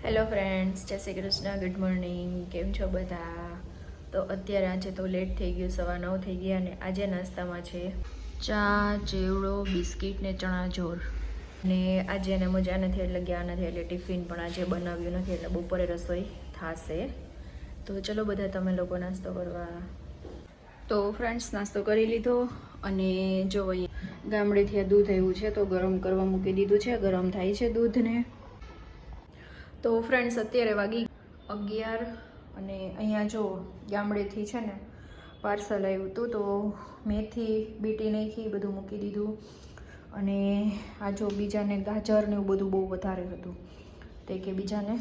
Hello friends, જય Shri Krishna, good morning. કેમ છો બધા? તો અત્યારે આજે તો લેટ થઈ ગયું, 9:15 થઈ ગયા અને આજે નાસ્તામાં છે ચા, ચેવડો, બિસ્કિટ ને ચણાચોર. ને આજે એને મજા નથી એટલે ગયા નથી, એટલે ટિફિન પણ આજે બનાવ્યું નથી, એટલે બપોરે રસોઈ થશે. તો ચલો બધા તમે લોકો નાસ્તો કરવા. તો ફ્રેન્ડ્સ, નાસ્તો કરી લીધો અને જો ગામડેથી આ દૂધ આવ્યું છે તો ગરમ કરવા મૂકી દીધું છે. ગરમ થાય છે દૂધને. તો ફ્રેન્ડ્સ, અત્યારે વાગી 11 અને અહીંયા જો ગામડેથી છે ને પાર્સલ આવ્યું હતું, તો મેથી બીટી નાખી બધું મૂકી દીધું. અને આ જો બીજાને ગાજર ને એવું બધું બહુ વધારે હતું, તે કે બીજાને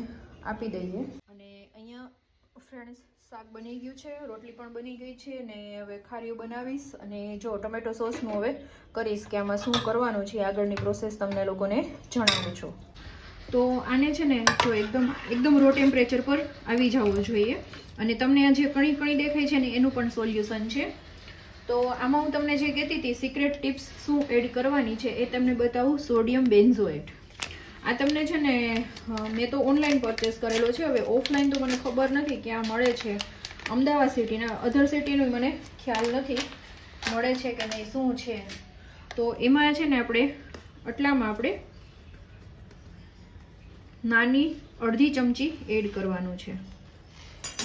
આપી દઈએ. અને અહીંયા ફ્રેન્ડ્સ શાક બની ગયું છે, રોટલી પણ બની ગઈ છે ને હવે ખારીઓ બનાવીશ. અને જો ટોમેટો સોસનું હવે કરીશ કે આમાં શું કરવાનું છે, આગળની પ્રોસેસ તમને લોકોને જણાવું છું. તો આને છે ને જો એકદમ રો ટેમ્પરેચર પર આવી જવું જોઈએ. અને તમને આ જે કણી કણી દેખાય છે ને એનું પણ સોલ્યુશન છે. તો આમાં હું તમને જે કહેતી હતી સિક્રેટ ટિપ્સ શું એડ કરવાની છે એ તમને બતાવું. Sodium benzoate. આ તમને છે ને મેં તો ઓનલાઈન પરચેસ કરેલો છે. હવે ઓફલાઈન તો મને ખબર નથી ક્યાં મળે છે. અમદાવાદ સિટીના અધર સિટીનું મને ખ્યાલ નથી મળે છે કે નહીં, શું છે. તો એમાં છે ને આપણે નાની અડધી ચમચી એડ કરવાનું છે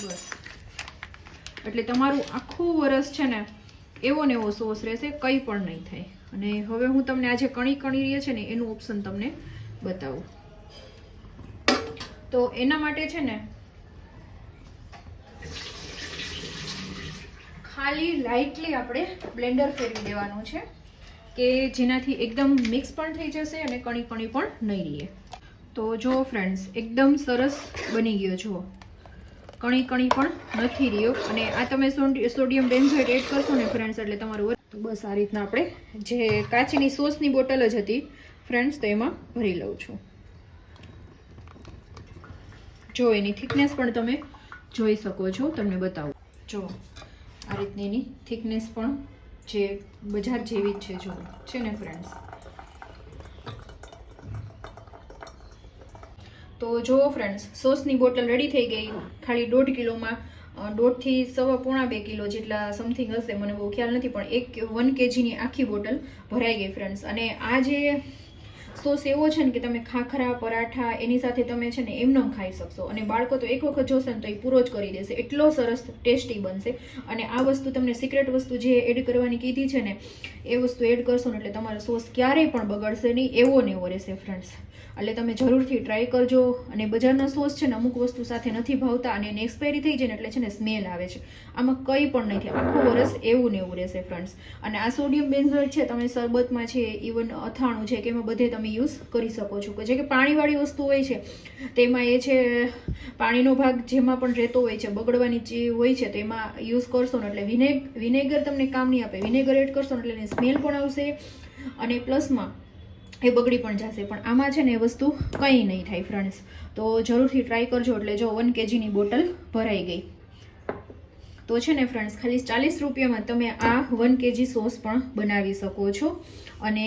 બસ. એટલે તમારું આખું વરસ છે ને એવો ને એવો સોસ રહેશે, કંઈ પણ નહીં થાય. અને હવે હું તમને આજે કણી રહી છે ને એનું ઓપ્શન તમને બતાવું. તો એના માટે છે ને ખાલી લાઇટલી આપણે બ્લેન્ડર ફેરવી દેવાનું છે કે જેનાથી એકદમ મિક્સ પણ થઈ જશે અને કણી પણ નહીં રહે. તો જો ફ્રેન્ડ્સ, એકદમ સરસ બની ગયો. જો કણી પણ નથી રહ્યો. અને આ તમે સોડિયમ બેન્ઝોએટ એડ કરશો ને ફ્રેન્ડ્સ એટલે તમારું તો બસ આ રીતના આપણે જે કાચની સોસની બોટલ જ હતી ફ્રેન્ડ્સ, તો એમાં ભરી લઉં છું. જો એની થિકનેસ પણ તમે જોઈ શકો છો, તમને બતાવું. જો આ રીતની એની થિકનેસ પણ જે બજાર જેવી જ છે, જો છે ને ફ્રેન્ડ્સ. તો જુઓ ફ્રેન્ડ્સ, સોસની બોટલ રેડી થઈ ગઈ. ખાલી 1.5 કિલોમાં 1.5 થી 2.5 કિલો જેટલા સમથિંગ હશે, મને બહુ ખ્યાલ નથી, પણ 1 kgની આખી બોટલ ભરાઈ ગઈ ફ્રેન્ડ્સ. અને આ જે સોસ એવો છે ને કે તમે ખાખરા, પરાઠા એની સાથે તમે છે ને એમનેમ ખાઈ શકશો. અને બાળકો તો એક વખત જોશે ને તો એ પૂરો જ કરી દેશે, એટલો સરસ ટેસ્ટી બનશે. અને આ વસ્તુ તમને સિક્રેટ વસ્તુ જે એડ કરવાની કીધી છે ને એ વસ્તુ એડ કરશો ને એટલે તમારો સોસ ક્યારેય પણ બગડશે નહીં, એવો ને એવો રહેશે ફ્રેન્ડ્સ. એટલે તમે જરૂરથી ટ્રાય કરજો. અને બજારના સોસ છે ને અમુક વસ્તુ સાથે નથી ભાવતા અને એની એક્સપાયરી થઈ જાય ને એટલે છે ને સ્મેલ આવે છે. આમાં કંઈ પણ નહીં થાય, આખું વરસ એવું ને એવું રહેશે ફ્રેન્ડ્સ. અને આ સોડિયમ બેન્ઝોએટ છે તમે શરબતમાં છે, ઇવન અથાણું છે કે એમાં બધે તમે યુઝ કરી શકો છો. જે કે પાણીવાળી વસ્તુ હોય છે તેમાં એ છે પાણીનો ભાગ જેમાં પણ રહેતો હોય છે, બગડવાની જે હોય છે તો એમાં યુઝ કરશો ને એટલે વિનેગર તમને કામ નહીં આપે. વિનેગર એડ કરશો ને એટલે એની સ્મેલ પણ આવશે અને પ્લસમાં એ બગડી પણ જશે. પણ આમાં છે ને એ વસ્તુ કંઈ નહીં થાય ફ્રેન્ડ્સ. તો જરૂરથી ટ્રાય કરજો. એટલે જો 1 kgની બોટલ ભરાઈ ગઈ. તો છે ને ફ્રેન્ડ્સ, ખાલી 40 રૂપિયામાં તમે આ 1 kg સોસ પણ બનાવી શકો છો. અને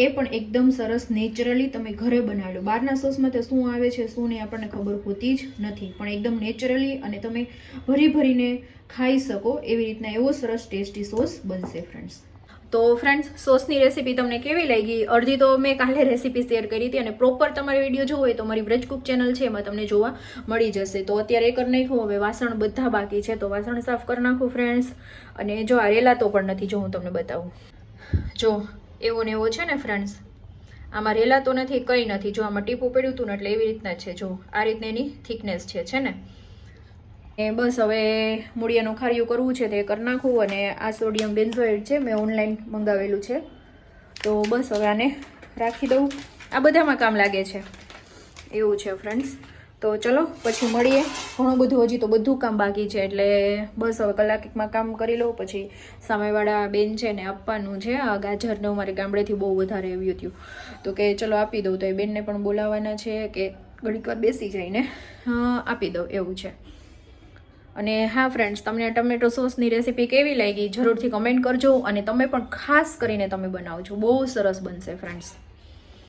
એ પણ એકદમ સરસ નેચરલી તમે ઘરે બનાવી લો. બહારના સોસમાં તો શું આવે છે શું નહીં આપણને ખબર હોતી જ નથી, પણ એકદમ નેચરલી અને તમે ભરીને ખાઈ શકો એવી રીતના એવો સરસ ટેસ્ટી સોસ બનશે ફ્રેન્ડ્સ. તો ફ્રેન્ડ્સ, સોસની રેસીપી તમને કેવી લાગી? અડધી તો મેં કાલે રેસીપી શેર કરી હતી અને પ્રોપર તમારે વિડીયો જોવો હોય તો મારી વ્રજ કુક ચેનલ છે એમાં તમને જોવા મળી જશે. તો અત્યારે એ કરી નાખ્યું. હવે વાસણ બધા બાકી છે તો વાસણ સાફ કરી નાખું ફ્રેન્ડ્સ. અને જો આ રેલાતો પણ નથી, જો હું તમને બતાવું. જો એવો ને એવો છે ને ફ્રેન્ડ્સ, આમાં રેલાતો નથી, કંઈ નથી. જો આમાં ટીપું પડ્યું હતું ને એટલે એવી રીતના છે. જો આ રીતની એની થિકનેસ છે ને. એ બસ હવે મૂળિયાનું ખારીયું કરવું છે તે કરી નાખું. અને આ સોડિયમ બેન્ઝોએટ છે, મેં ઓનલાઈન મંગાવેલું છે. તો બસ હવે આને રાખી દઉં. આ બધામાં કામ લાગે છે એવું છે ફ્રેન્ડ્સ. તો ચલો પછી મળીએ. ઘણું બધું હજી તો બધું કામ બાકી છે એટલે બસ હવે કલાકમાં કામ કરી લઉં. પછી સામેવાળા બેન છે ને આપવાનું છે આ ગાજરને, અમારે ગામડેથી બહુ વધારે આવ્યું હતું તો કે ચલો આપી દઉં. તો એ બેનને પણ બોલાવવાના છે કે ઘડીક વાર બેસી જઈને આપી દઉં એવું છે. અને હા ફ્રેન્ડ્સ, તમને ટમેટો સોસની રેસીપી કેવી લાગી જરૂરથી કમેન્ટ કરજો. અને તમે પણ ખાસ કરીને તમે બનાવજો, બહુ સરસ બનશે ફ્રેન્ડ્સ.